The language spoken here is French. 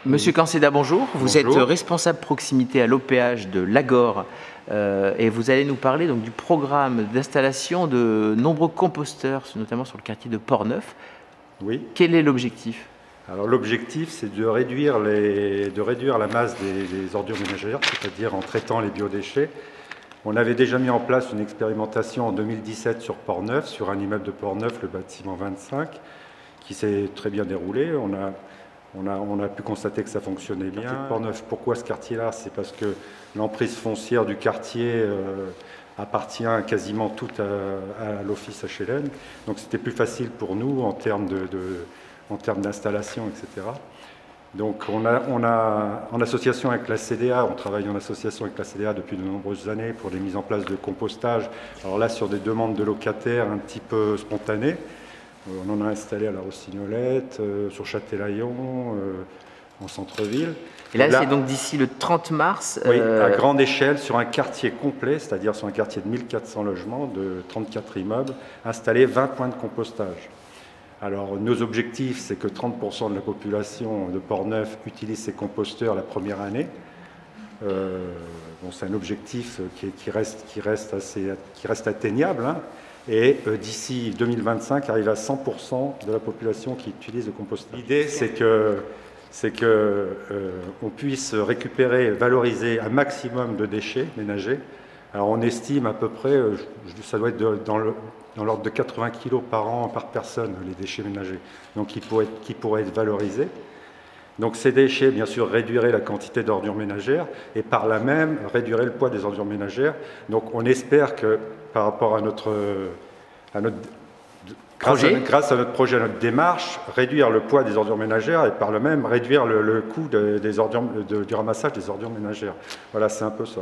Monsieur Canceda, bonjour. Vous êtes Bonjour. responsable proximité à l'OPH de l'Agor et vous allez nous parler donc, du programme d'installation de nombreux composteurs, notamment sur le quartier de Port-Neuf. Oui. Quel est l'objectif? Alors l'objectif, c'est de réduire la masse des ordures ménagères, c'est-à-dire en traitant les biodéchets. On avait déjà mis en place une expérimentation en 2017 sur Port-Neuf, sur un immeuble de Port-Neuf, le bâtiment 25, qui s'est très bien déroulé. On a pu constater que ça fonctionnait bien. Port-Neuf, pourquoi ce quartier-là? C'est parce que l'emprise foncière du quartier appartient quasiment toute à l'office HLM. Donc c'était plus facile pour nous en termes d'installation, etc. Donc en association avec la CDA, on travaille en association avec la CDA depuis de nombreuses années pour les mises en place de compostage. Alors là, sur des demandes de locataires un petit peu spontanées. On en a installé à la Rossignolette, sur Châtelaillon, en centre-ville. Et là, c'est donc d'ici le 30 mars. Oui, à grande échelle, sur un quartier complet, c'est-à-dire sur un quartier de 1400 logements, de 34 immeubles, installer 20 points de compostage. Alors, nos objectifs, c'est que 30% de la population de Port-Neuf utilise ces composteurs la première année. Bon, c'est un objectif qui reste atteignable, hein. Et d'ici 2025, arrive à 100% de la population qui utilise le compostage. L'idée, c'est qu'on puisse récupérer, valoriser un maximum de déchets ménagers. Alors on estime à peu près, ça doit être dans l'ordre de 80 kg par an par personne, les déchets ménagers, donc qui pourraient être valorisés. Donc ces déchets, bien sûr, réduiraient la quantité d'ordures ménagères et par là même réduiraient le poids des ordures ménagères. Donc on espère que par rapport à grâce à notre projet, à notre démarche, réduire le poids des ordures ménagères et par là même réduire le coût du ramassage des ordures ménagères. Voilà, c'est un peu ça.